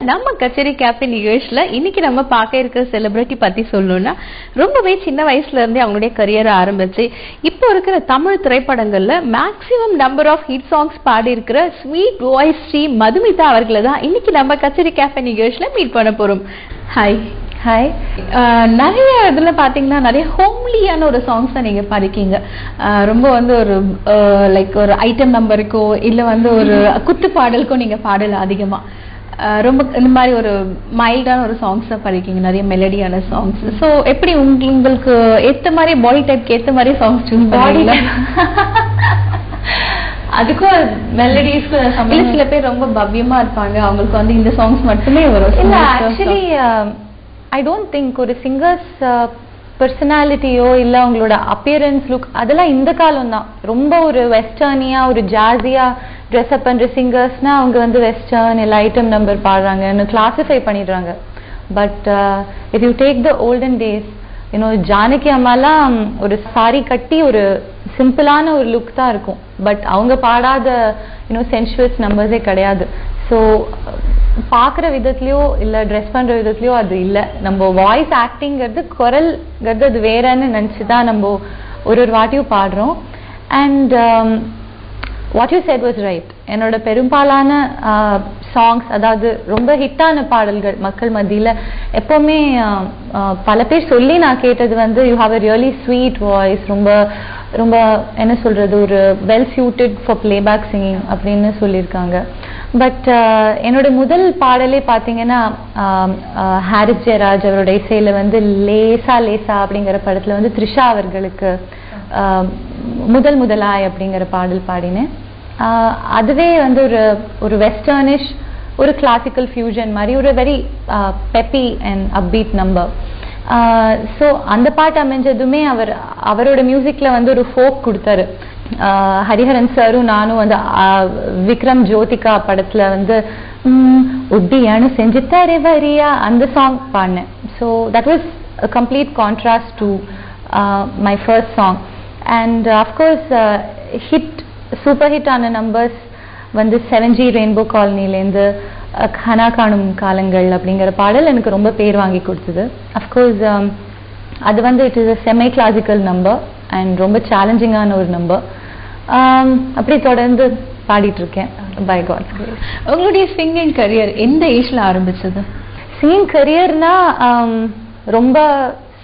நம்ம கச்சேரி கேஃபே நிகழ்ச்சியில இன்னைக்கு நம்ம பார்க்க இருக்கிற செலிபிரிட்டி பத்தி சொல்லணும்னா ரொம்பவே சின்ன வயசுல இருந்தே அவங்களுடைய கரியரை ஆரம்பிச்சு இப்போ இருக்கிற தமிழ் திரைப்படங்கள்ல maximum number of hit songs பாடி இருக்கிற ஸ்வீட் வாய்ஸ் ஸ்ரீ மதுமிதா அவர்களை தான் இன்னைக்கு நம்ம கச்சேரி கேஃபே நிகழ்ச்சியில மீட் பண்ண போறோம். ஹாய். ஹாய். நிறைய இதுல பாத்தீங்கன்னா நிறைய ஹோம்லியான ஒரு சாங்ஸ் தான் நீங்க பாடிக்கீங்க. ரொம்ப வந்து ஒரு லைக் ஒரு ஐட்டம் நம்பருக்கோ இல்ல வந்து ஒரு குத்து பாடலுக்கோ நீங்க பாடல அதிகமா ரொம்ப இந்த மாதிரி ஒரு மைல்டான ஒரு சாங்ஸ் தான் படிக்கீங்க, நிறைய மெலடியான சாங்ஸ். ஸோ எப்படி உங்களுக்கு ஏற்ற மாதிரி பாடி டைப்க்கு ஏற்ற மாதிரி சாங்ஸ் சூஸ் பண்ணுவீங்களா? அதுக்கும் மெலடிஸ்க்கு சில பேர் ரொம்ப பவ்யமா இருப்பாங்க, அவங்களுக்கு வந்து இந்த சாங்ஸ் மட்டுமே வரும். இல்ல ஆக்சுவலி ஐ டோன்ட் திங்க் ஒரு சிங்கர்ஸ் பர்சனாலிட்டியோ இல்லை அவங்களோட அப்பியரன்ஸ் லுக் அதெல்லாம் இந்த காலம் தான். ரொம்ப ஒரு வெஸ்டர்னியா ஒரு ஜாஸியா ட்ரெஸ்அப் பண்ற சிங்கர்ஸ்னா அவங்க வந்து வெஸ்டர்ன் இல்லை ஐட்டம் நம்பர் பாடுறாங்கன்னு கிளாசிஃபை பண்ணிடுறாங்க. But if you take the olden days Janaki அம்மாலாம் ஒரு சாரி கட்டி ஒரு சிம்பிளான ஒரு லுக் தான் இருக்கும். பட் அவங்க பாடாத சென்சுவஸ் நம்பர்ஸே கிடையாது. ஸோ பார்க்குற விதத்துலையோ இல்லை ட்ரெஸ் பண்ணுற விதத்துலையோ அது இல்லை. நம்ம வாய்ஸ் ஆக்டிங்கிறது குரல்ங்கிறது அது வேறன்னு நினச்சி தான் நம்ம ஒரு வாட்டியும் பாடுறோம். And what you said was right. என்னோட பெரும்பாலான சாங்ஸ் அதாவது ரொம்ப ஹிட்டான பாடல்கள் மக்கள் மத்தியில் எப்போவுமே பல பேர் சொல்லி நான் கேட்டது வந்து you have a really sweet voice, ரொம்ப ரொம்ப என்ன சொல்கிறது ஒரு well suited for playback singing அப்படின்னு சொல்லியிருக்காங்க. பட் என்னோட முதல் பாடலே பார்த்தீங்கன்னா ஹாரிஸ் ஜெயராஜ் அவரோட இசையில் வந்து லேசா லேசா அப்படிங்கிற படத்தில் வந்து த்ரிஷா அவர்களுக்கு முதலாய் அப்படிங்கிற பாடல் பாடினேன். அதுவே வந்து ஒரு வெஸ்டர்னிஷ் ஒரு கிளாசிக்கல் ஃபியூஷன் மாதிரி ஒரு very peppy and அப்பீட் number. So அந்த பாட்டு அமைஞ்சதுமே அவரோட மியூசிக்கில் வந்து ஒரு ஃபோக் கொடுத்தாரு. ஹரிஹரன் சாரும் நானும் வந்து விக்ரம் ஜோதிகா படத்தில் வந்து ஒட்டியானு செஞ்சு தரே வரியா அந்த சாங் பாடினேன். So that was a complete contrast to my first song. And of course super hit ஆன நம்பர்ஸ் வந்து 7G ரெயின்போ காலனிலேருந்து கனா காணும் காலங்கள் அப்படிங்கிற பாடல் எனக்கு ரொம்ப பேர் வாங்கி கொடுத்தது. அஃப்கோர்ஸ் அது வந்து it is a semi classical number and ரொம்ப சேலஞ்சிங்கான ஒரு நம்பர். அப்படி தொடர்ந்து பாடிட்டு இருக்கேன் பை காட். உங்களுடைய சிங்கிங் கரியர் எந்த ஏஜ்ல ஆரம்பிச்சது? சிங்கிங் கரியர்னா ரொம்ப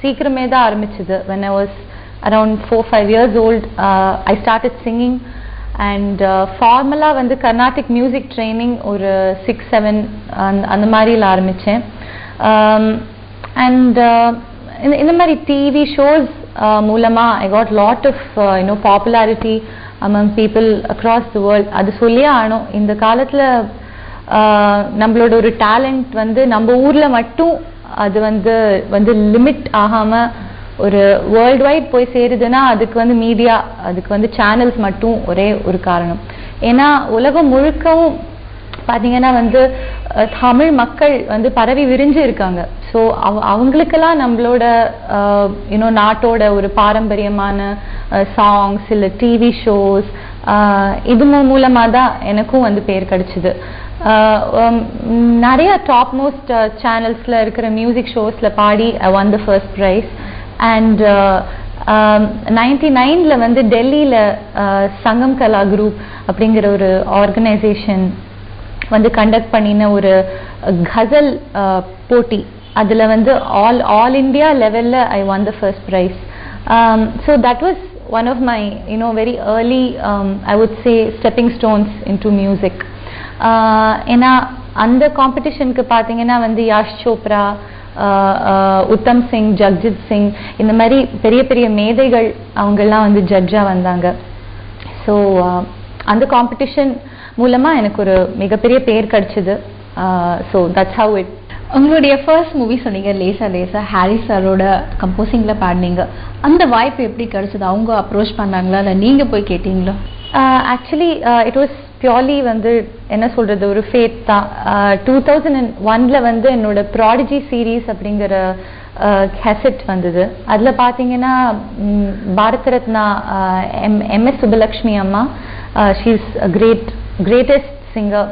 சீக்கிரமே தான் ஆரம்பிச்சது. when I was around 4-5 years old I started singing. And ஃபார்மலாக வந்து கர்நாடிக் மியூசிக் ட்ரைனிங் ஒரு 6-7 அந்த மாதிரியில் ஆரம்பித்தேன். அண்ட் இந்த மாதிரி டிவி ஷோஸ் மூலமாக I got lot of popularity among people across the world. அது சொல்லியே ஆனோம். இந்த காலத்தில் நம்மளோட ஒரு டேலண்ட் வந்து நம்ம ஊரில் மட்டும் அது வந்து லிமிட் ஆகாமல் ஒரு வேர்ல்டு வைட் போய் சேருதுன்னா அதுக்கு வந்து மீடியா, அதுக்கு வந்து சேனல்ஸ் மட்டும் ஒரே ஒரு காரணம். ஏன்னா உலகம் முழுக்கவும் பார்த்தீங்கன்னா வந்து தமிழ் மக்கள் வந்து பரவி விரிஞ்சு இருக்காங்க. ஸோ அவங்களுக்கெல்லாம் நம்மளோட நாட்டோட ஒரு பாரம்பரியமான சாங்ஸ் இல்லை டிவி ஷோஸ் இது மூலமாக தான் எனக்கும் வந்து பேர் கிடைச்சிது. நிறைய டாப் மோஸ்ட் சேனல்ஸில் இருக்கிற மியூசிக் ஷோஸில் பாடி I won the first prize. And 99 வந்து டெல்லியில் சங்கம் கலா குரூப் அப்படிங்கிற ஒரு ஆர்கனைசேஷன் வந்து கண்டக்ட் பண்ணின ஒரு கசல் போட்டி, அதில் வந்து ஆல் இண்டியா லெவலில் I won the first prize. So that was one of my very early I would say stepping stones into music. ஏன்னா அந்த காம்படிஷனுக்கு பார்த்தீங்கன்னா வந்து யாஷ் சோப்ரா, உத்தம் சிங், ஜக்ஜித் சிங் இந்த மாதிரி பெரிய பெரிய மேதைகள் அவங்கெல்லாம் வந்து ஜட்ஜாக வந்தாங்க. ஸோ அந்த காம்படிஷன் மூலமாக எனக்கு ஒரு மிகப்பெரிய பேர் கிடைச்சிது. So that's how it. உங்களுடைய ஃபர்ஸ்ட் மூவி சொன்னீங்க லேசா லேசா, ஹாரிஸ் சாரோட கம்போசிங்கில் பாடினீங்க. அந்த வாய்ப்பு எப்படி கிடைச்சது? அவங்க அப்ரோச் பண்ணாங்களா இல்லை நீங்கள் போய் கேட்டீங்களா? ஆக்சுவலி இட் வாஸ் பியூர்லி வந்து என்ன சொல்கிறது ஒரு ஃபேட் தான். 2001 வந்து என்னோட ப்ராடிஜி சீரீஸ் அப்படிங்கிற கேசட் வந்தது. அதில் பார்த்தீங்கன்னா பாரத ரத்னா MS சுப்பலக்ஷ்மி அம்மா, she is greatest singer.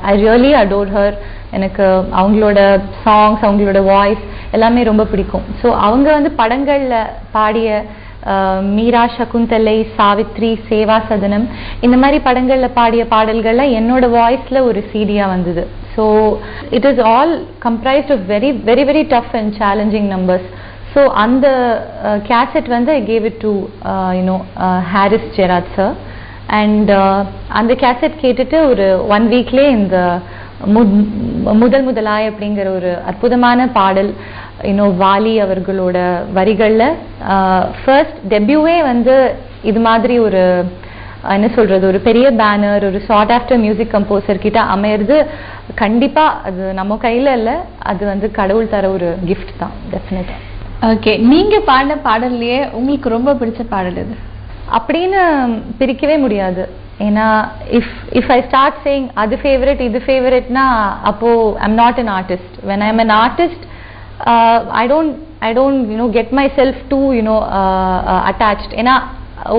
I really adored her. எனக்கு அவங்களோட சாங்ஸ், அவங்களோட வாய்ஸ் எல்லாமே ரொம்ப பிடிக்கும். ஸோ அவங்க வந்து படங்கள்ல பாடிய மீரா, சகுந்தலை, சாவித்ரி, சேவா சதனம் இந்த மாதிரி படங்கள்ல பாடிய பாடல்கள்ல என்னோட வாய்ஸ்ல ஒரு சீடியா வந்தது. So it is all comprised of very very very tough and challenging numbers. So அந்த கேசட் வந்து I gave it to Harris Jayaraj sir. And அந்த கேசட் கேட்டுட்டு ஒரு 1 வீக்லேயே இந்த முதலாய் அப்படிங்கிற ஒரு அற்புதமான பாடல் வாலி அவர்களோட வரிகள்ல ஃபர்ஸ்ட் டெபியூவே வந்து இது மாதிரி ஒரு என்ன சொல்றது, ஒரு பெரிய பேனர், ஒரு சார்ட் ஆஃப்டர் மியூசிக் கம்போசர் கிட்ட அமையிறது கண்டிப்பா அது நம்ம கையில இல்ல, அது வந்து கடவுள் தர ஒரு கிஃப்ட் தான் டெஃபினட்டா. ஓகே, நீங்க பாடின பாடல்லையே உங்களுக்கு ரொம்ப பிடிச்ச பாடல் எது அப்படின்னு பிரிக்கவே முடியாது. ஏன்னா இஃப் ஐ ஸ்டார்ட் சேயிங் அது ஃபேவரட் இது ஃபேவரட்னா அப்போ I'm not an artist. When I am an artist I don't get myself too attached. ஏன்னா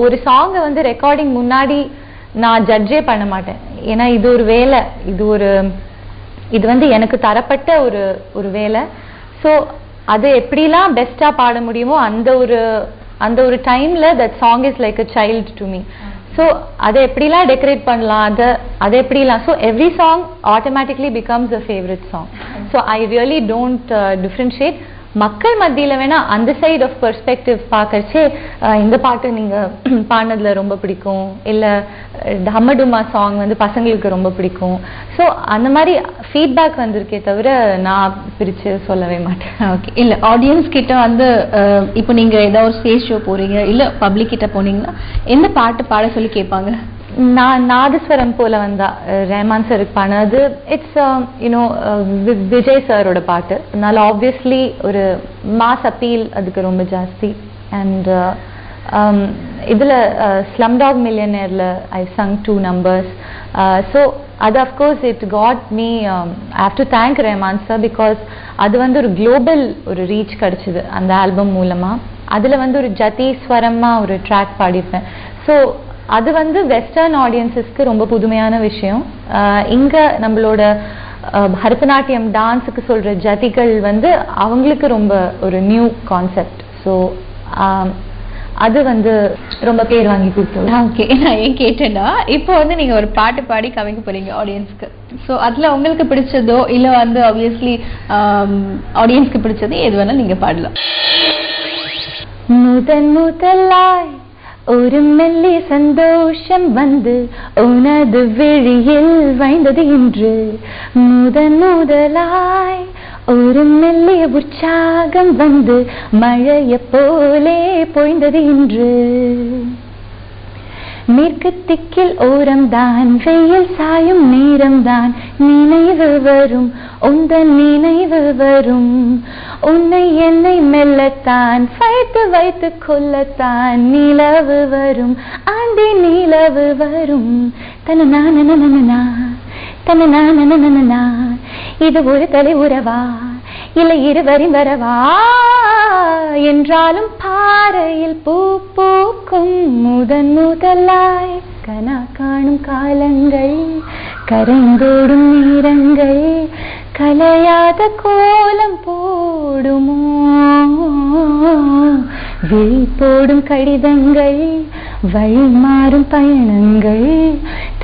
ஒரு சாங்கை வந்து ரெக்கார்டிங் முன்னாடி நான் ஜட்ஜே பண்ண மாட்டேன். ஏன்னா இது ஒரு வேலை, இது வந்து எனக்கு தரப்பட்ட ஒரு வேலை. ஸோ அது எப்படிலாம் பெஸ்டா பாட முடியுமோ அந்த ஒரு டைம்ல that song is like a child to me. So அதை எப்படிலாம் டெக்கரேட் பண்ணலாம், அதை எப்படிலாம், so every song automatically becomes a favourite song. So I really don't differentiate. மக்கள் மத்தியில வேணா அந்த சைட் ஆஃப் பெர்ஸ்பெக்டிவ் பார்க்கறச்சே இந்த பாட்டு நீங்க பாடினதுல ரொம்ப பிடிக்கும், இல்ல ஹம்மடுமா சாங் வந்து பசங்களுக்கு ரொம்ப பிடிக்கும். ஸோ அந்த மாதிரி ஃபீட்பேக் வந்திருக்கே தவிர நான் பிரிச்சு சொல்லவே மாட்டேன். ஓகே, இல்ல ஆடியன்ஸ் கிட்ட வந்து இப்போ நீங்க ஏதாவது ஒரு ஸ்டேஜ் ஷோ போறீங்க இல்ல பப்ளிக் கிட்ட போனீங்கன்னா எந்த பாட்டு பாட சொல்லி கேட்பாங்க? நான் நாதஸ்வரம் போல வந்தா ரஹ்மான் சாருக்கு பாடினது, இட்ஸ் விஜய் சாரோட பாட்டு. அதனால ஆப்வியஸ்லி ஒரு மாஸ் அப்பீல் அதுக்கு ரொம்ப ஜாஸ்தி. அண்ட் இதுல ஸ்லம்டாக் மில்லியனேர்ல ஐ சங் 2 numbers. ஸோ அது of course it got me, I have to thank Rahman sir, because அது வந்து ஒரு குளோபல் ஒரு ரீச் கிடைச்சிது அந்த ஆல்பம் மூலமா. அதுல வந்து ஒரு ஜதி ஸ்வரமா ஒரு ட்ராக் பாடிப்பேன். ஸோ அது வந்து வெஸ்டர்ன் ஆடியன்ஸஸ்க்கு ரொம்ப புதுமையான விஷயம். இங்க நம்மளோட பரதநாட்டியம் டான்ஸுக்கு சொல்ற ஜதிகள் வந்து அவங்களுக்கு ரொம்ப ஒரு நியூ கான்செப்ட். ஸோ அது வந்து ரொம்ப பேர் வாங்கி கொடுத்தோம். ஓகே, நான் ஏன் கேட்டேன்னா இப்போ வந்து நீங்க ஒரு பாட்டு பாடி காமிக்க போறீங்க ஆடியன்ஸ்க்கு. ஸோ அதுல உங்களுக்கு பிடிச்சதோ இல்ல வந்து ஆப்வியஸ்லி ஆடியன்ஸ்க்கு பிடிச்சதோ எது வேணாலும் நீங்க பாடலாம். முதலாய் ஒரு மெல்லி சந்தோஷம் வந்து உனது விழியில் வைந்தது இன்று. முதலாய் ஒரு மெல்லிய உற்சாகம் வந்து மழைய போலே பொய்ந்தது இன்று. மேற்கு திக்கில் ஓரம்தான் வெயில் சாயும் நேரம்தான் நினைவு வரும், உந்தன் நினைவு வரும். உன்னை என்னை மெல்லத்தான் வைத்து கொல்லத்தான் நிலவு வரும், ஆண்டி நிலவு வரும். தனநானனா தனநானனா, இது ஒரு தலை உறவா இல்லை இருவரின் வரவா என்றாலும் பாறையில் பூ பூக்கும். முதலாய் கனா காணும் காலங்கள், கரைந்தோடும் நேரங்கள், கலையாத கோலம் போடுமோ, விழி போடும் கடிதங்கள், வழி மாறும் பயணங்கள்,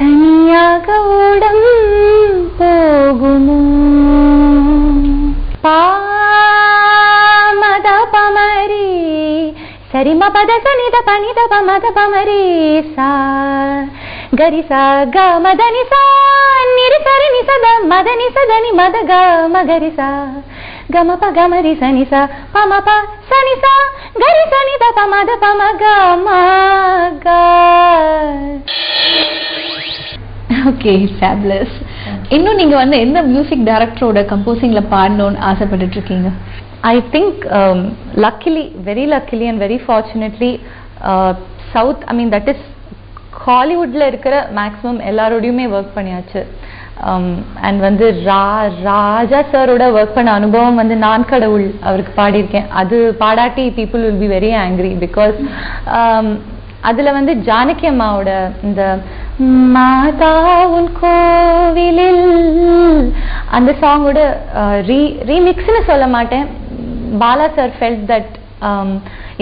தனியாக ஓடம் போகுமோ. பாமத பமரி சரிம பத சனித பனித பமத பமரி சா கரிசா க மதனி சா நிரி சரி நிசத மதனி சதனி மத க மகரிசா கம ப கமரி சனி சா பம ப சனி சா கரி சனி த பமத பம க ம க. Okay, fabulous. இன்னும் நீங்க வந்து எந்த மியூசிக் டைரக்டரோட கம்போசிங்ல பாடணும்னு ஆசைப்பட்டுட்டு இருக்கீங்க? I think luckily, very luckily and very fortunately, South, I mean that is ஹாலிவுட்ல இருக்கிற மேக்ஸிமம் எல்லாரோடையுமே ஒர்க் பண்ணியாச்சு. அண்ட் வந்து ராஜா சாரோட ஒர்க் பண்ண அனுபவம் வந்து நான் கடவுள் அவருக்கு பாடியிருக்கேன். அது பாடாட்டி people will be very angry, because அதுல வந்து ஜானகி அம்மாவோட இந்த மாதா உன் கோவிலில் அந்த சாங்கோட ரீமிக்ஸ்னு சொல்ல மாட்டேன். பாலா சார் ஃபெல்ட் தட்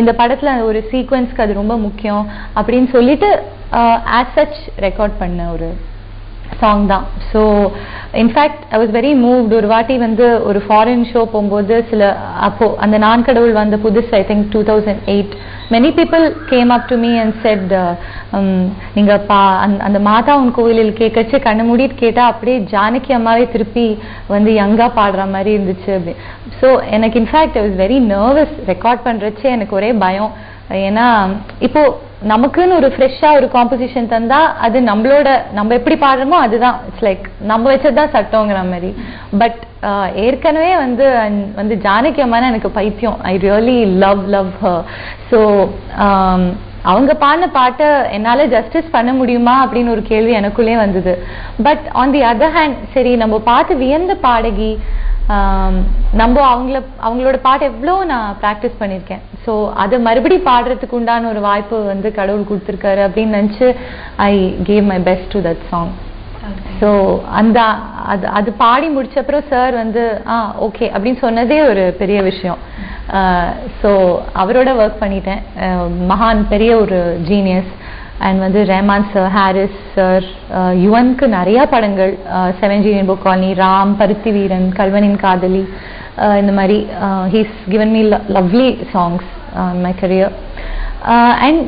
இந்த படத்துல ஒரு சீக்வன்ஸ்க்கு அது ரொம்ப முக்கியம் அப்படின்னு சொல்லிட்டு ஆஸ் சச் ரெக்கார்ட் பண்ண ஒரு சாங் தான். So in fact I was very moved. ஒரு வாட்டி வந்து ஒரு ஃபாரின் ஷோ போகும்போது அப்போ அந்த நான் கடவுள் வந்த புதுசு, I think 2008, many people came up to me and said நீங்க அந்த மாதா உன் கோவிலில் கேட்கச்சு கண்ணு மூடிட்டு கேட்டா அப்படியே ஜானகி அம்மாவே திருப்பி வந்து யங்கா பாடுற மாதிரி இருந்துச்சு அப்படி. ஸோ எனக்கு in fact I was very nervous. Record பண்றச்சு எனக்கு ஒரே பயம். ஏன்னா இப்போ நமக்குன்னு ஒரு ஃப்ரெஷ்ஷா ஒரு காம்போசிஷன் தந்தா அது நம்ம எப்படி பாடுறோமோ அதுதான், இட்ஸ் லைக் நம்ம வச்சதுதான் சட்டங்கிற மாதிரி. பட் ஏற்கனவே வந்து ஜானகி அம்மானா எனக்கு பைத்தியம். I really love her. So அவங்க பாடின பாட்டை என்னால ஜஸ்டிஸ் பண்ண முடியுமா அப்படின்னு ஒரு கேள்வி எனக்குள்ளே வந்தது. But on the other hand, சரி நம்ம பார்த்து வியந்த பாடகி, நம்ம அவங்களோட பாட்டு எவ்வளோ நான் ப்ராக்டிஸ் பண்ணியிருக்கேன். ஸோ அதை மறுபடி பாடுறதுக்கு உண்டான ஒரு வாய்ப்பு வந்து கடவுள் கொடுத்துருக்காரு அப்படின்னு நினச்சி I gave my best to that song. So அது பாடி முடிச்சப்பறம் சார் வந்து ஓகே அப்படின்னு சொன்னதே ஒரு பெரிய விஷயம். ஸோ அவரோட ஒர்க் பண்ணிட்டேன். மகான், பெரிய ஒரு ஜீனியஸ். அண்ட் வந்து ரஹ்மான் சார், ஹாரிஸ் சார், யுவனுக்கு நிறைய படங்கள், 7G ரெயின்போ காலனி, ராம், பருத்தி வீரன், கல்வனின் காதலி, இந்த மாதிரி he's given me lovely songs in my career. And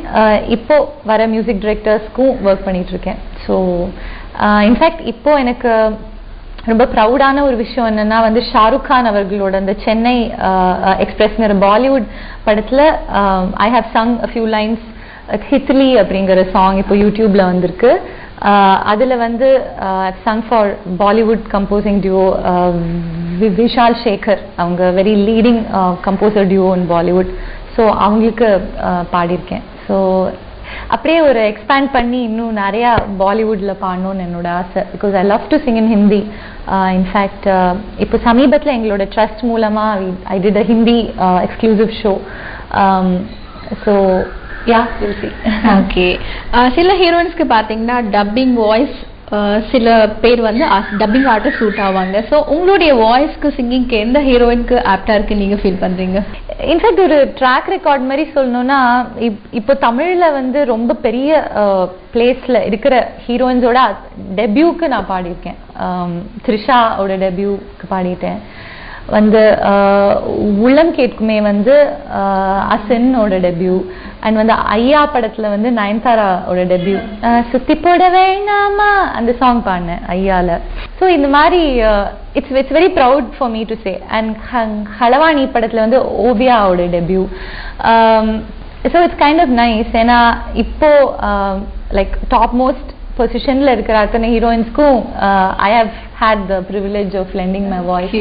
இப்போ வர மியூசிக் டைரக்டர்ஸ்க்கும் ஒர்க் பண்ணிட்டு இருக்கேன். ஸோ இன்ஃபேக்ட் இப்போ எனக்கு ரொம்ப ப்ரௌடான ஒரு விஷயம் என்னன்னா வந்து ஷாருக் கான் அவர்களோட அந்த சென்னை எக்ஸ்பிரஸ்ங்கிற பாலிவுட் படத்துல I have sung a few lines. ஹித்லி அப்படிங்கிற சாங் இப்போ யூடியூப்ல வந்திருக்கு. அதுல வந்து sung for Bollywood composing duo Vishal Shekhar. அவங்க very leading composer duo in Bollywood. So அவங்களுக்கு பாடியிருக்கேன். ஸோ அப்படியே ஒரு எக்ஸ்பேண்ட் பண்ணி இன்னும் நிறைய பாலிவுட்ல பாடணும்னு என்னோட ஆசை. Because I love to Singh in Hindi. In fact இப்போ சமீபத்தில் எங்களோட ட்ரஸ்ட் மூலமா I did a Hindi exclusive show. So okay. சில ஹீரோயின்ஸ்க்கு பாத்தீங்கன்னா டப்பிங் வாய்ஸ், சில பேர் வந்து டப்பிங் ஆர்டிஸ்ட் சூட் ஆவாங்க. ஸோ உங்களுடைய வாய்ஸ்க்கு சிங்கிங்க்கு எந்த ஹீரோயினுக்கு ஆப்டா இருக்கு நீங்க ஃபீல் பண்றீங்க? இன்ஃபேக்ட் ஒரு ட்ராக் ரெக்கார்ட் மாதிரி சொல்லணும்னா, இப்போ தமிழ்ல வந்து ரொம்ப பெரிய பிளேஸ்ல இருக்கிற ஹீரோயின்ஸோட டெபியூக்கு நான் பாடியிருக்கேன். த்ரிஷாவோட டெபியூக்கு பாடிட்டேன். வந்து உள்ளம் கேட்குமே வந்து அசனோட டெபியூ. அண்ட் வந்து ஐயா படத்துல வந்து நயன்தாராவோட டெபியூ சுத்தி போட வேணாமா அந்த சாங் பாடினேன் ஐயால. ஸோ இந்த மாதிரி it's very proud for me to say. And ஹலவாணி படத்துல வந்து ஓவியாவோட debut. So it's kind of nice. ஏன்னா இப்போ லைக் டாப் மோஸ்ட் பொசிஷன்ல இருக்கிற அத்தனை ஹீரோயின்ஸ்க்கும் I have had the privilege of lending my voice.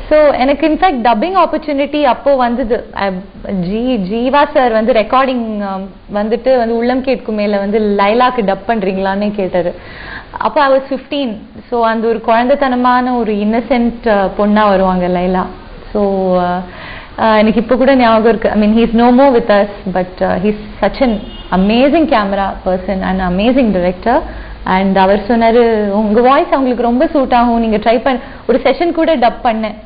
So எனக்கு இன்ஃபேக்ட் டப்பிங் ஆப்பர்ச்சுனிட்டி அப்போ வந்தது. ஜீவா சார் வந்து ரெக்கார்டிங் வந்துட்டு வந்து உள்ளம் கேட்கும் மேல வந்து லைலாக்கு டப் பண்றீங்களான்னு கேட்டாரு. அப்போ ஐ வாஸ் 15. ஸோ அந்த ஒரு குழந்தைத்தனமான ஒரு இன்னசென்ட் பொண்ணா வருவாங்க லைலா. ஸோ எனக்கு இப்போ கூட ஞாபகம் இருக்கு. I mean he's no more with us, but he's such an amazing camera person and amazing director. And அவர் சொன்னாரு உங்க வாய்ஸ் அவங்களுக்கு ரொம்ப சூட் ஆகும், நீங்க ட்ரை பண்ண. ஒரு செஷன் கூட டப் பண்ணேன்.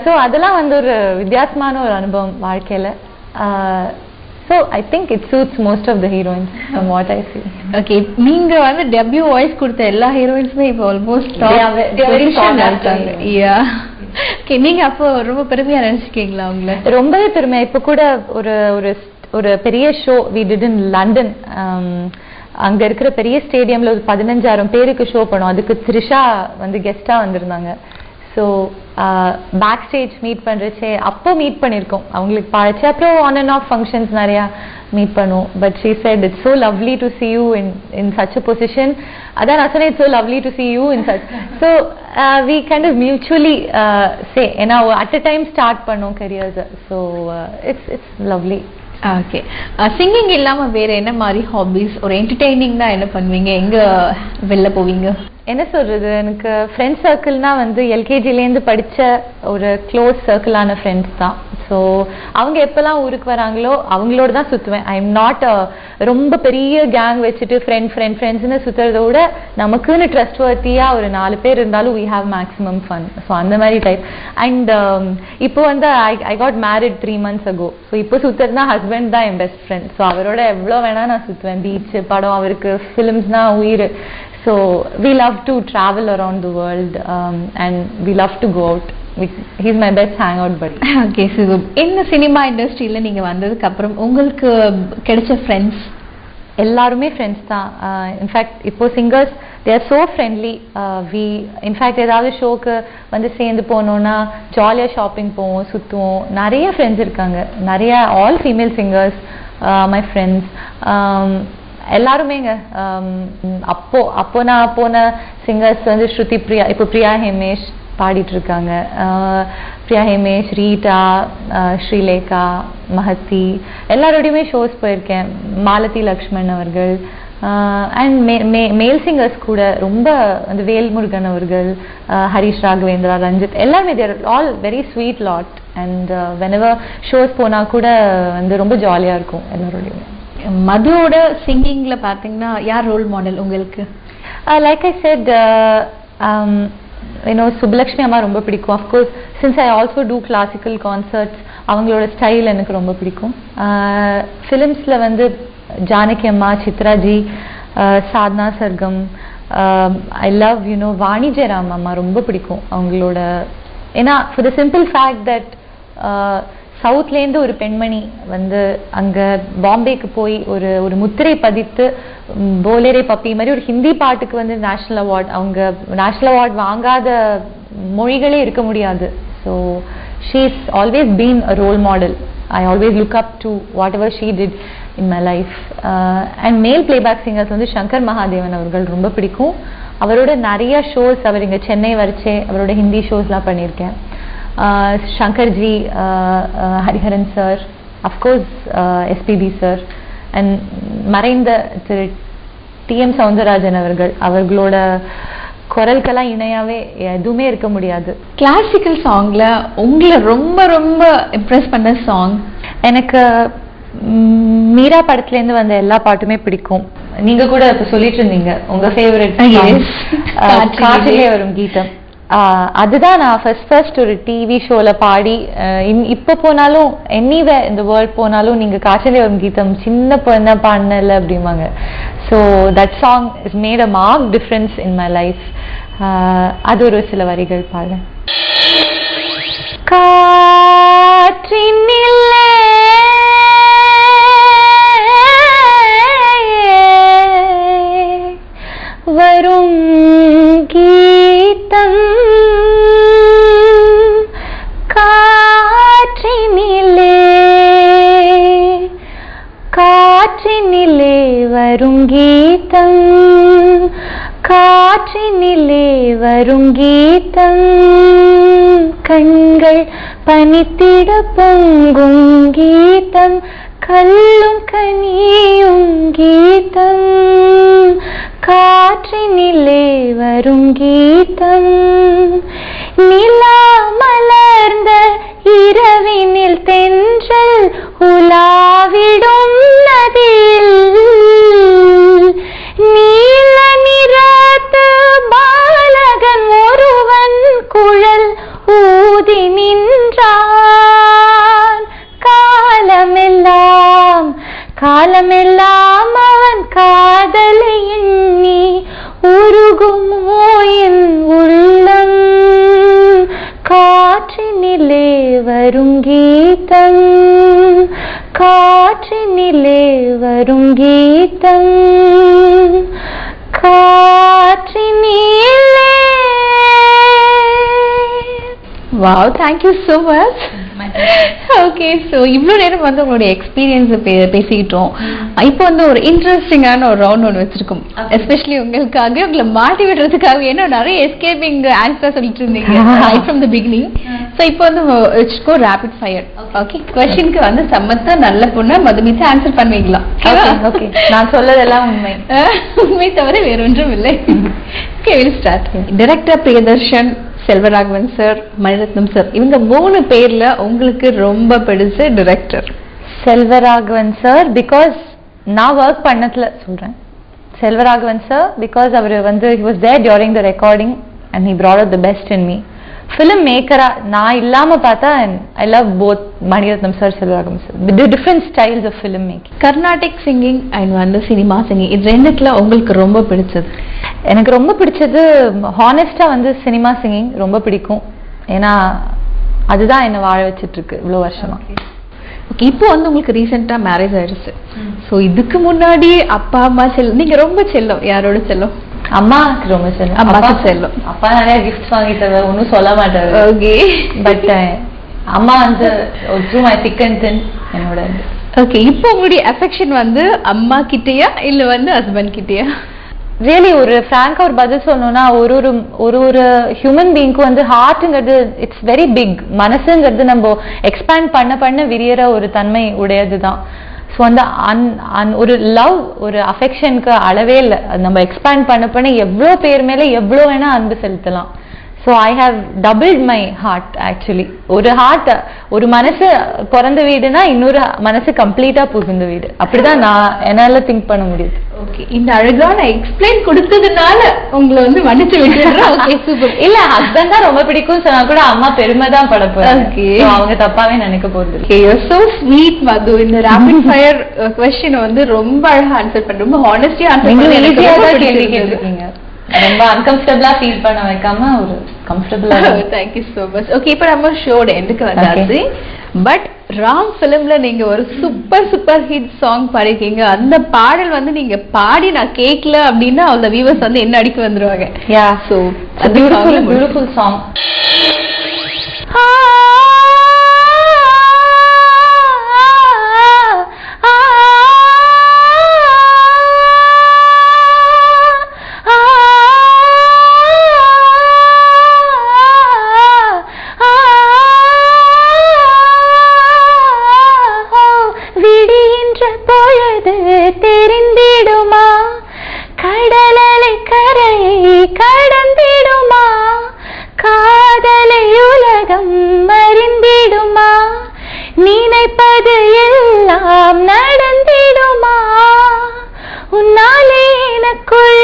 ஸோ அதெல்லாம் வந்து ஒரு வித்தியாசமான ஒரு அனுபவம் வாழ்க்கையில. So I think it suits most of the heroines from what I see. Okay, நீங்க வந்து டெபியூ வாய்ஸ் கொடுத்த எல்லா ஹீரோயின்ஸ்மே இப்போ ஆல்மோஸ்ட் வெரி கான்டாக்டாங்க. யா. ஓகே, நீங்க அப்போ ரொம்ப பெருமையா நினைச்சுக்கீங்களா உங்களை? ரொம்பவே பெருமையா. இப்போ கூட ஒரு ஒரு பெரிய show we did in London. அங்க இருக்கிற பெரிய ஸ்டேடியம்ல ஒரு 15,000 பேருக்கு ஷோ பண்ணோம். அதுக்கு த்ரிஷா வந்து கெஸ்டா வந்திருந்தாங்க. ஸோ பேக் ஸ்டேஜ் மீட் பண்ணுறச்சே அப்போ மீட் பண்ணியிருக்கோம் அவங்களுக்கு பாடிச்சு. அப்புறம் ஆன் அண்ட் ஆஃப் ஃபங்க்ஷன்ஸ் நிறையா மீட் பண்ணுவோம். But she said it's so lovely to see you in such a position. அதான் நான் சொன்னேன், it's so lovely to see you in such. So we kind of mutually say, ஏன்னா at a time start பண்ணோம் careers. So it's lovely. Okay, singing இல்லாம வேற என்ன மாதிரி ஹாபிஸ்? ஒரு என்டர்டெய்னிங்னா என்ன பண்ணுவீங்க? எங்க வெளில போவீங்க? என்ன சொல்றது, எனக்கு ஃப்ரெண்ட் சர்க்கிள்னா வந்து எல்கேஜிலேருந்து படிச்ச ஒரு க்ளோஸ் சர்க்கிளான ஃப்ரெண்ட்ஸ் தான். ஸோ அவங்க எப்பெல்லாம் ஊருக்கு வராங்களோ அவங்களோட தான் சுற்றுவேன். ஐ எம் நாட் ரொம்ப பெரிய கேங் வச்சுட்டு ஃப்ரெண்ட்ஸ்னு சுற்றுறத விட நமக்குன்னு ட்ரஸ்ட் வர்த்தியாக ஒரு 4 பேர் இருந்தாலும் we have maximum fun. So அந்த மாதிரி டைப். அண்ட் இப்போ வந்து I got married 3 months ago. So இப்போ சுற்றுறதுனா ஹஸ்பண்ட் தான் என் பெஸ்ட் ஃப்ரெண்ட். ஸோ அவரோட எவ்வளோ வேணால் நான் சுற்றுவேன். பீச்சு, படம், அவருக்கு ஃபிலிம்ஸ்னா உயிர். So we love to travel around the world and we love to go out. He's my best hangout buddy. Okay, so இந்த சினிமா இண்டஸ்ட்ரியில நீங்க வந்ததுக்கு அப்புறம் உங்களுக்கு கிடைச்ச ஃப்ரெண்ட்ஸ் எல்லாருமே ஃப்ரெண்ட்ஸ் தான். இன்ஃபேக்ட் இப்போ singers they are so friendly. We in fact ஏதாவது ஷோக்கு வந்து சேர்ந்து போனோம்னா ஜாலியாக ஷாப்பிங் போவோம், சுற்றுவோம். நிறைய ஃப்ரெண்ட்ஸ் இருக்காங்க, நிறைய all female singers my friends எல்லாருமேங்க. அப்போ நான் போன சிங்கர்ஸ் வந்து ஸ்ருதி பிரியா, இப்போ பிரியா ஹேமேஷ் பாடிட்டு இருக்காங்க. பிரியா ஹேமேஷ், ரீட்டா, ஸ்ரீலேகா, மஹத்தி எல்லாரோடையுமே ஷோஸ் போயிருக்கேன். மாலதி லக்ஷ்மண் அவர்கள் அண்ட் மேல் சிங்கர்ஸ் கூட ரொம்ப அந்த வேல்முருகன் அவர்கள், ஹரிஷ் ராகவேந்திரா, ரஞ்சித் எல்லாருமே they're all very sweet lot. And whenever shows போனால் கூட வந்து ரொம்ப ஜாலியாக இருக்கும் எல்லாரோடையுமே. மதுவோட சிங்கிங்ல பாத்தீங்கன்னா யார் ரோல் மாடல் உங்களுக்கு? லைக் ஐ செட் சுப்புலக்ஷ்மி அம்மா ரொம்ப பிடிக்கும். Of course since I also do classical concerts, அவங்களோட ஸ்டைல் எனக்கு ரொம்ப பிடிக்கும். ஃபிலிம்ஸில் வந்து ஜானகி அம்மா, சித்ராஜி, சாத்னா சர்கம், ஐ லவ் வாணி ஜெயராம் அம்மா ரொம்ப பிடிக்கும் அவங்களோட. ஏன்னா for the simple fact that சவுத்லேருந்து ஒரு பெண்மணி வந்து அங்கே பாம்பேக்கு போய் ஒரு முத்திரை பதித்து போலேரே பப்பி மாதிரி ஒரு ஹிந்தி பாட்டுக்கு வந்து நேஷ்னல் அவார்ட், அவங்க நேஷ்னல் அவார்ட் வாங்காத மொழிகளே இருக்க முடியாது. So she is always been a role model. I always look up to whatever she did in my life. And male playback singers வந்து சங்கர் மகாதேவன் அவர்கள் ரொம்ப பிடிக்கும். அவரோட நிறைய ஷோஸ், அவர் இங்கே சென்னை வரைச்சே அவரோட ஹிந்தி ஷோஸ்லாம் பண்ணியிருக்கேன். Shankarji, Hariharan sir, of course SPB sir, and மறைந்த திரு டிஎம் சவுந்தரராஜன் அவர்கள், அவர்களோட குரல்கெல்லாம் இணையாவே எதுவுமே இருக்க முடியாது. கிளாசிக்கல் சாங்ல உங்களை ரொம்ப ரொம்ப இம்ப்ரெஸ் பண்ண சாங்? எனக்கு மீரா படத்துலேருந்து வந்த எல்லா பாட்டுமே பிடிக்கும். நீங்க கூட இப்ப சொல்லிட்டு இருந்தீங்க உங்க ஃபேவரட் காற்றிலே வரும் கீதம். அதுதான் நான் ஃபர்ஸ்ட் ஒரு டிவி ஷோல பாடி, இப்போ போனாலும் எனிவே இந்த வேர்ல்ட் போனாலும் நீங்க காற்றிலே வரும் கீதம் சின்ன பொண்ணா பாடல அப்படிம்பாங்க. So that song is made a mark difference in my life. அது ஒரு சில வரிகள் பாட. காற்றினிலே வரும் கீதம், காற்றினிலே வரும் கீதம், காற்றினிலே வரும் கீதம், கண்கள் பனித்திட பொங்கும் கீதம், கல்லும் கனியும் கீதம், காற்றினிலே வரும் கீதம். நிலா மலர்ந்த இரவினில் தென்றல் உலாவிடும் நதியில், நீல நிறத்து பாலகன் ஒருவன் குழல் ஊதி நின்றான். காலமெல்லாம் காலமெல்லாம் அவன் காதலை எண்ணி உருகுமோ என் உள்ளம். காற்றினிலே வரும் கீதம், காற்றினிலே வரும் கீதம், காற்றினிலே. Wow, thank you so much. Okay, so இவ்வளோ நேரம் வந்து உங்களுடைய எக்ஸ்பீரியன்ஸ் பேசிக்கிட்டோம். இப்போ வந்து ஒரு இன்ட்ரெஸ்டிங்கான ஒரு ரவுண்ட் ஒன்று வச்சிருக்கோம், எஸ்பெஷலி உங்களுக்காக உங்களை மாட்டி விடுறதுக்காக. ஏன்னா நிறைய எஸ்கேப்பிங் ஆன்சர் சொல்லிட்டு இருந்தீங்க right from the beginning. So இப்போ வந்து வச்சுக்கோ ரேபிட் ஃபயர். ஓகே, क्वेश्चनக்கு வந்து சமத்தா நல்ல பொண்ணு மதுமிதா ஆன்சர் பண்ணுவீங்களா? ஓகே, நான் சொல்லதெல்லாம் உண்மை. உண்மை தவிர வேற ஒன்றும் இல்லை. Okay, will start. Director Priyadarshan, Selvaraghavan sir, Mani Ratnam sir, இவங்க 3 பேர்ல உங்களுக்கு ரொம்ப பிடிச்ச டைரக்டர்? செல்வராகவன் சார், பிகாஸ் நான் ஒர்க் பண்ணதுல சொல்றேன். செல்வராகவன் சார் பிகாஸ் அவர் வந்து he was there during the recording and he brought out the best in me. Film maker நான் இல்லாம பார்த்தா I love both Maniratnam sir, Selvaraghavan sir. The different styles of film making. Carnatic singing and வந்து cinema singing, இது ரெண்டுத்துல உங்களுக்கு ரொம்ப பிடிச்சது? எனக்கு ரொம்ப பிடிச்சது ஹானஸ்டா வந்து சினிமா சிங்கிங் ரொம்ப பிடிக்கும். ஏன்னா அதுதான் என்ன வாழ வச்சிட்டு இருக்கு இவ்வளவு வருஷமா. ஓகே, இப்போ வந்து உங்களுக்கு ரீசெண்டா மேரேஜ் ஆயிடுச்சு. சோ இதுக்கு முன்னாடி அப்பா அம்மா செல்லம், நீங்க ரொம்ப செல்லம் யாரோட செல்லம்? அம்மாக்கு ரொம்ப செல்லம். அம்மாக்கு செல்லம். அப்பா நிறைய கிஃப்ட் வாங்கி தர ஒன்னும் சொல்ல மாட்டாரு. ஓகே, பட் அம்மா வந்து through my thick and thin என்னோட. ஓகே, இப்போ உங்களுடைய அஃபெக்ஷன் வந்து அம்மா கிட்டயா இல்ல வந்து ஹஸ்பண்ட் கிட்டயா? ரியலி ஒரு ஃப்ராங்கா ஒரு பதில் சொல்லணும்னா ஒரு ஹியூமன் பீயிங்க்கு வந்து ஹார்ட்ங்கிறது இட்ஸ் வெரி பிக். மனசுங்கிறது நம்ம எக்ஸ்பேண்ட் பண்ண விரியற ஒரு தன்மை உடையதுதான். ஸோ அந்த ஒரு லவ் ஒரு அஃபெக்ஷனுக்கு அளவே இல்லை. அது நம்ம எக்ஸ்பேண்ட் பண்ண எவ்வளோ பேர் மேலே எவ்வளோ வேணா அன்பு செலுத்தலாம். So I have doubled my heart actually. ஒரு ஹார்ட், ஒரு மனசு பிறந்த வீடுனா இன்னொரு மனசு கம்ப்ளீட்டா புகுந்த வீடு. அப்படிதான் நான் என்னால திங்க் பண்ண முடியுது. ஓகே, இந்த அழகான எக்ஸ்பிளைன் கொடுத்ததுனால உங்களை வந்து மன்னிச்சு விட்டுறேன். Okay, super. இல்ல ஹஸ்பண்ட் தான் ரொம்ப பிடிக்கும் சொன்னா கூட அம்மா பெருமை தான் பட போறாங்க. அவங்க தப்பாவே நினைக்க போகுது. Okay, you are so sweet Madhu. இந்த ரேபிட் ஃபயர் क्वेश्चन வந்து ரொம்ப அழகா ஆன்சர் பண்ண, ரொம்ப ஹானஸ்டியா ஆன்சர் பண்ணி ஈஸியா தான் கேள்வி கேட்டிருக்கீங்க. ரொம்ப அன்கம்ஃபர்டபிளா ஃபீல் பண்ண வைக்காம ஒரு கம்ஃபர்டபிளா. Thank you so much. Okay, இப்போ நம்ம ஷோட எண்டுக்கு வந்தாச்சு. பட் ராம் ஃபிலிம்ல நீங்க ஒரு சூப்பர் ஹிட் சாங் பாடிருக்கீங்க. அந்த பாடல் வந்து நீங்க பாடி நான் கேட்கல அப்படின்னா அந்த வியூவர்ஸ் வந்து என்ன அடிக்க வந்துருவாங்க. யா, சோ பியூட்டிஃபுல் சாங். தெரிந்திடுமா கடலலை கரையை கடந்திடுமா காதலை உலகம் அறிந்திடுமா நினைப்பது எல்லாம் நடந்திடுமா உன்னாலே எனக்குள்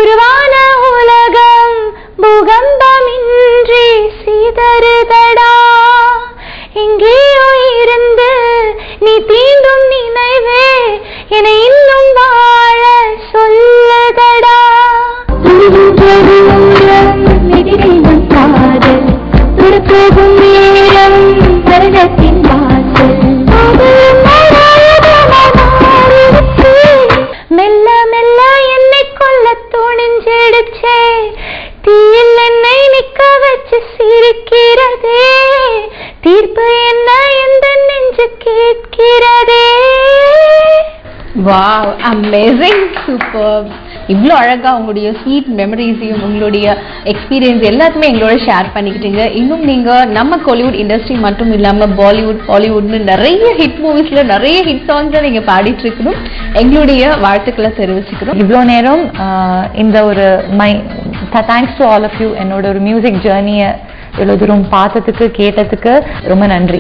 உருவான உலகம் பூகம்பமின்றி சிதறுதடா எங்கேயோ இருந்து நீ தீண்டும் நினைவே என்னை இன்னும் வாழ சொல்லதடா காதல் துடுப்போகும் நேரம் மரணத்தின் வாசல் மெல்ல மெல்ல என்னை கொல்ல துணிஞ்சிடுச்சே தீயில் என்னை நிக்க வச்சு சிரிக்கிறதே தீர்ப்பு என்ன எந்த நெஞ்சு கேட்கிறதே. Wow, amazing, super. இவ்வளோ அழகா உங்களுடைய ஸ்வீட் மெமரிஸையும் உங்களுடைய எக்ஸ்பீரியன்ஸ் எல்லாத்தையுமே எங்களோட ஷேர் பண்ணிக்கிட்டீங்க. இன்னும் நீங்க நம்ம கோலிவுட் இண்டஸ்ட்ரி மட்டும் இல்லாம பாலிவுட், ஹாலிவுட்னு நிறைய ஹிட் மூவிஸ்ல நிறைய ஹிட் சாங்ஸ்ல நீங்க பாடிட்டு இருக்கணும். எங்களுடைய வாழ்த்துக்களை தெரிவிச்சுக்கிறோம். இவ்வளோ நேரம் இந்த ஒரு thanks to all of you. என்னோட ஒரு மியூசிக் ஜேர்னியை இவ்வளோ தூரம் பார்த்ததுக்கு கேட்டதுக்கு ரொம்ப நன்றி.